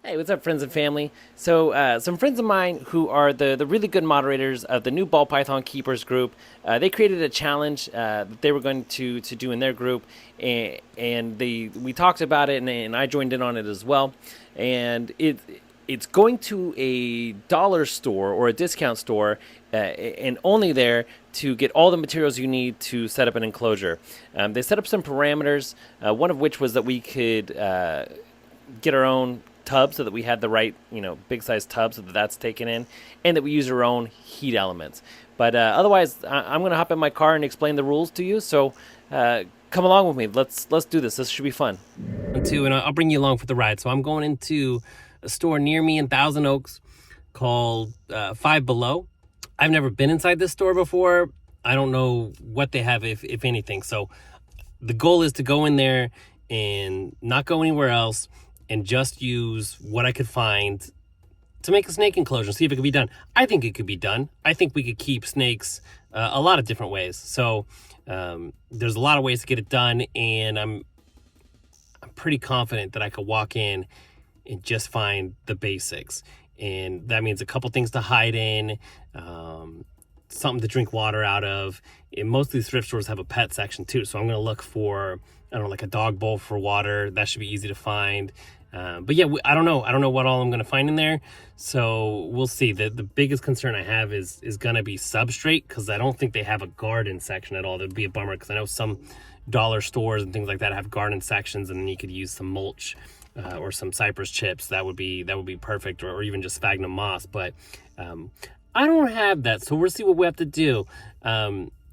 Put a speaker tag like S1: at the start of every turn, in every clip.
S1: Hey, what's up, friends and family? So, some friends of mine who are the really good moderators of the new Ball Python Keepers group, they created a challenge that they were going to do in their group, and we talked about it, and I joined in on it as well. And it's going to a dollar store or a discount store, and only there to get all the materials you need to set up an enclosure. They set up some parameters, one of which was that we could get our own tub so that we had the right, big size tub so that that's taken in, and that we use our own heat elements. But otherwise, I'm going to hop in my car and explain the rules to you. So come along with me. Let's do this. This should be fun.
S2: And I'll bring you along for the ride. So I'm going into a store near me in Thousand Oaks called Five Below. I've never been inside this store before. I don't know what they have, if anything. So the goal is to go in there and not go anywhere else and just use what I could find to make a snake enclosure, see if it could be done. I think it could be done. I think we could keep snakes a lot of different ways. So there's a lot of ways to get it done, and I'm pretty confident that I could walk in and just find the basics. And that means a couple things to hide in, something to drink water out of. And most of these thrift stores have a pet section too. So I'm going to look for, like a dog bowl for water. That should be easy to find. But yeah, I don't know. I don't know what all I'm going to find in there. So we'll see. The biggest concern I have is going to be substrate, because I don't think they have a garden section at all. That'd be a bummer, because I know some dollar stores and things like that have garden sections, and then you could use some mulch or some cypress chips. That would be perfect, or even just sphagnum moss. But I don't have that, so we'll see what we have to do.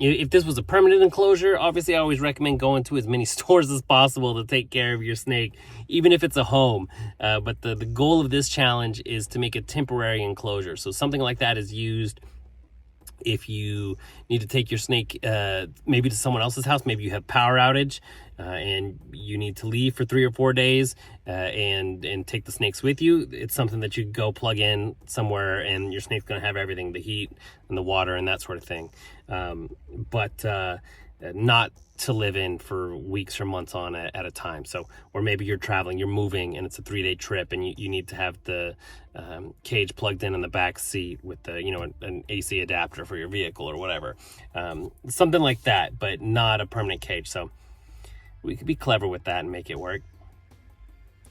S2: If this was a permanent enclosure, obviously I always recommend going to as many stores as possible to take care of your snake, even if it's a home. But the goal of this challenge is to make a temporary enclosure. So something like that is used if you need to take your snake maybe to someone else's house. Maybe you have power outage and you need to leave for 3 or 4 days and take the snakes with you. It's something that you go plug in somewhere, and your snake's going to have everything, the heat and the water and that sort of thing. But not to live in for weeks or months on at a time. So, or maybe you're traveling, you're moving, and it's a 3-day trip, and you need to have the cage plugged in the back seat with the, an AC adapter for your vehicle or whatever. Something like that, but not a permanent cage. So we could be clever with that and make it work.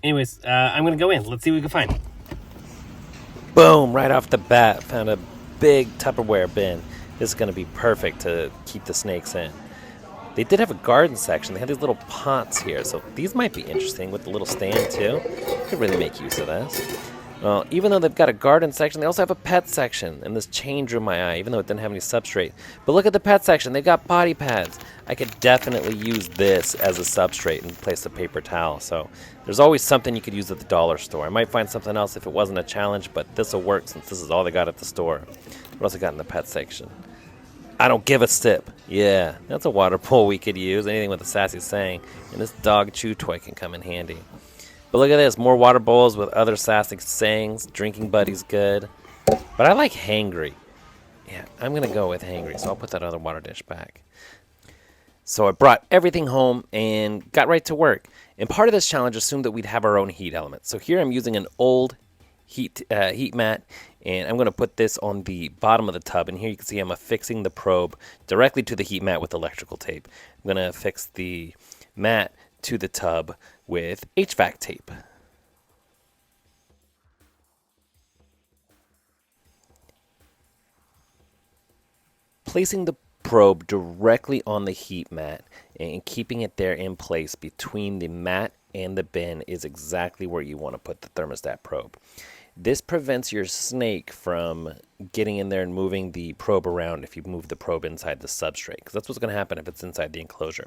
S2: Anyways, I'm going to go in. Let's see what we can find.
S1: Boom! Right off the bat, found a big Tupperware bin. This is going to be perfect to keep the snakes in. They did have a garden section. They had these little pots here, so these might be interesting with the little stand too. Could really make use of this. Well, even though they've got a garden section, they also have a pet section, and this chain drew my eye, even though it didn't have any substrate. But look at the pet section. They've got body pads. I could definitely use this as a substrate in place of paper towel. So there's always something you could use at the dollar store. I might find something else if it wasn't a challenge, but this will work since this is all they got at the store. What else I got in the pet section? I don't give a sip. Yeah, that's a water bowl we could use. Anything with a sassy saying. And this dog chew toy can come in handy. But look at this. More water bowls with other sassy sayings. Drinking buddy's good. But I like hangry. Yeah, I'm going to go with hangry. So I'll put that other water dish back. So I brought everything home and got right to work. And part of this challenge assumed that we'd have our own heat element. So here I'm using an old heat mat, and I'm going to put this on the bottom of the tub, and here you can see I'm affixing the probe directly to the heat mat with electrical tape. I'm going to affix the mat to the tub with HVAC tape. Placing the probe directly on the heat mat and keeping it there in place between the mat and the bin is exactly where you want to put the thermostat probe. This prevents your snake from getting in there and moving the probe around if you move the probe inside the substrate, because that's what's going to happen if it's inside the enclosure.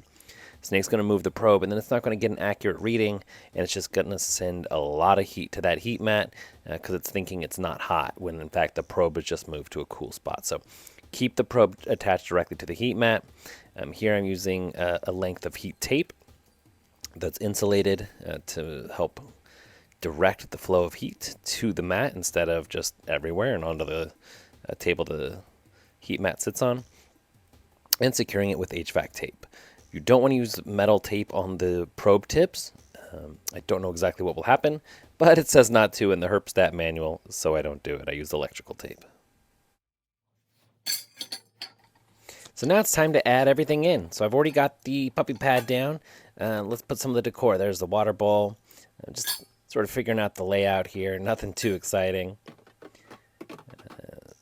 S1: Snake's going to move the probe, and then it's not going to get an accurate reading, and it's just going to send a lot of heat to that heat mat because it's thinking it's not hot, when in fact the probe has just moved to a cool spot. So keep the probe attached directly to the heat mat. Here I'm using a length of heat tape that's insulated to help direct the flow of heat to the mat instead of just everywhere and onto the table the heat mat sits on, and securing it with HVAC tape. You don't want to use metal tape on the probe tips. I don't know exactly what will happen, but it says not to in the Herpstat manual, so I don't do it. I use electrical tape. So now it's time to add everything in. So I've already got the puppy pad down. Let's put some of the decor. There's the water bowl. I'm just sort of figuring out the layout here. Nothing too exciting.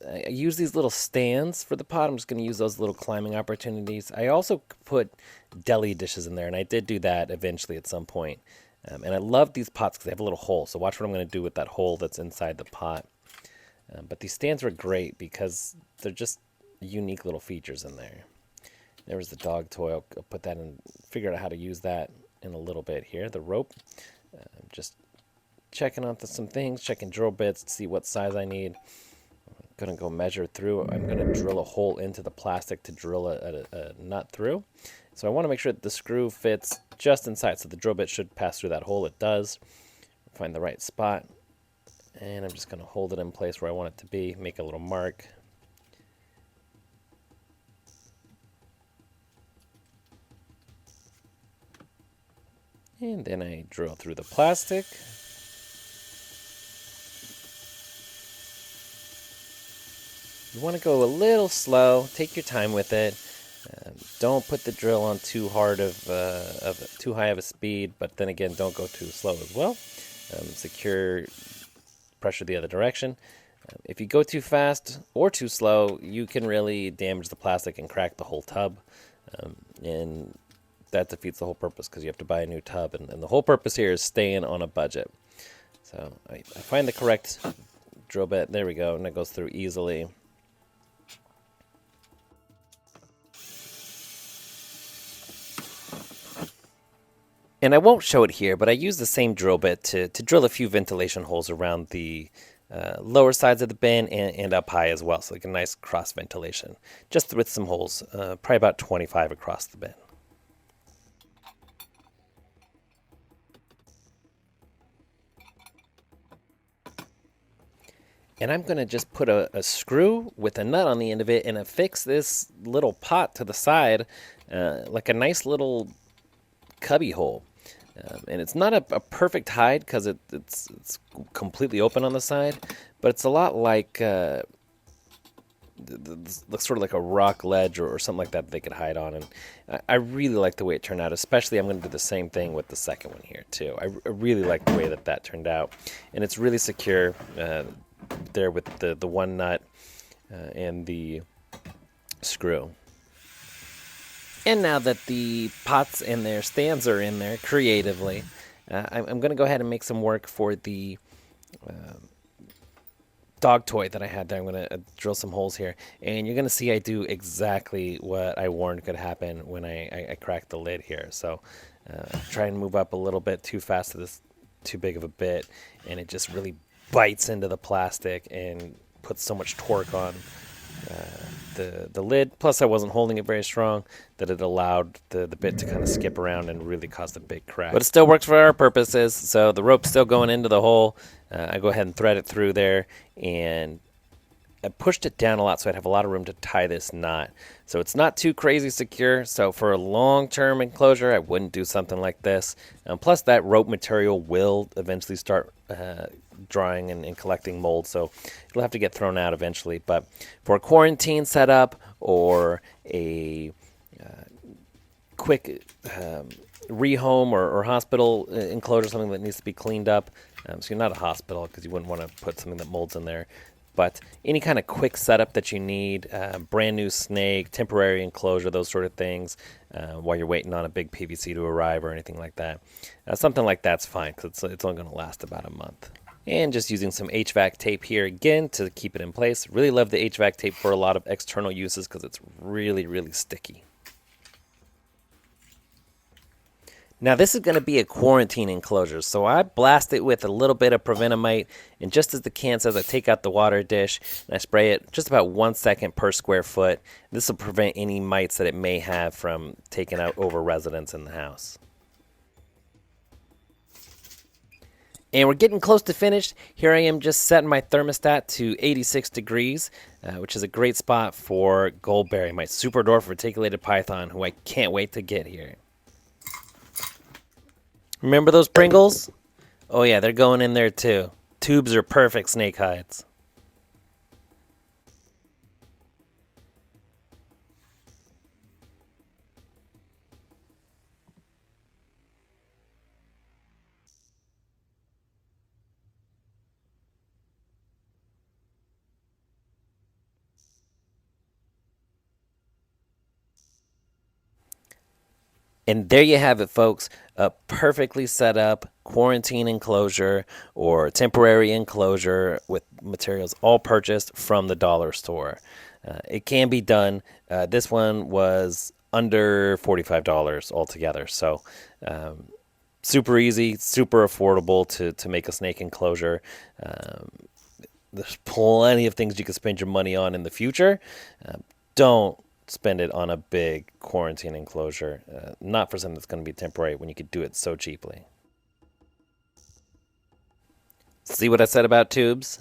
S1: I use these little stands for the pot. I'm just going to use those little climbing opportunities. I also put deli dishes in there, and I did do that eventually at some point. And I love these pots because they have a little hole. So watch what I'm going to do with that hole that's inside the pot. But these stands were great because they're just unique little features in there. There was the dog toy. I'll put that in, figure out how to use that in a little bit here. The rope. Just checking on some things, checking drill bits to see what size I need. I'm going to go measure through. I'm going to drill a hole into the plastic to drill a nut through. So I want to make sure that the screw fits just inside. So the drill bit should pass through that hole. It does. Find the right spot. And I'm just going to hold it in place where I want it to be. Make a little mark. And then I drill through the plastic. You want to go a little slow. Take your time with it. Don't put the drill on too hard too high of a speed, but then again, don't go too slow as well. Secure pressure the other direction. If you go too fast or too slow, you can really damage the plastic and crack the whole tub. And that defeats the whole purpose because you have to buy a new tub. And the whole purpose here is staying on a budget. So I find the correct drill bit. There we go. And it goes through easily. And I won't show it here, but I use the same drill bit to drill a few ventilation holes around the lower sides of the bin and up high as well. So like a nice cross ventilation. Just with some holes, probably about 25 across the bin. And I'm going to just put a screw with a nut on the end of it and affix this little pot to the side like a nice little cubby hole. And it's not a perfect hide because it's completely open on the side, but it's a lot like looks sort of like a rock ledge or something like that they could hide on. And I really like the way it turned out, especially I'm going to do the same thing with the second one here too. I really like the way that turned out, and it's really secure there with the one nut and the screw. And now that the pots and their stands are in there creatively, I'm going to go ahead and make some work for the dog toy that I had there. I'm going to drill some holes here. And you're going to see I do exactly what I warned could happen when I cracked the lid here. So try and move up a little bit too fast to this too big of a bit, and it just really bites into the plastic and puts so much torque on the lid. Plus I wasn't holding it very strong that it allowed the bit to kind of skip around and really caused a big crack. But it still works for our purposes, so the rope's still going into the hole. I go ahead and thread it through there, and I pushed it down a lot so I'd have a lot of room to tie this knot. So it's not too crazy secure, so for a long-term enclosure I wouldn't do something like this. Plus that rope material will eventually start drying and collecting mold, so it'll have to get thrown out eventually. But for a quarantine setup or a quick rehome or hospital enclosure, something that needs to be cleaned up, so you're not a hospital because you wouldn't want to put something that molds in there, but any kind of quick setup that you need, brand new snake, temporary enclosure, those sort of things, while you're waiting on a big PVC to arrive or anything like that, something like that's fine because it's only going to last about a month. And just using some HVAC tape here again to keep it in place. Really love the HVAC tape for a lot of external uses because it's really, really sticky. Now this is going to be a quarantine enclosure, so I blast it with a little bit of Prevenamite, and just as the can says, I take out the water dish and I spray it just about 1 second per square foot. This will prevent any mites that it may have from taking out over residents in the house. And we're getting close to finished. Here I am just setting my thermostat to 86 degrees, which is a great spot for Goldberry, my super dwarf reticulated python, who I can't wait to get here. Remember those Pringles? Oh yeah, they're going in there too. Tubes are perfect snake hides. And there you have it, folks. A perfectly set up quarantine enclosure or temporary enclosure with materials all purchased from the dollar store. It can be done. This one was under $45 altogether. So, super easy, super affordable to make a snake enclosure. There's plenty of things you can spend your money on in the future. Don't spend it on a big quarantine enclosure. Not for something that's going to be temporary when you could do it so cheaply. See what I said about tubes?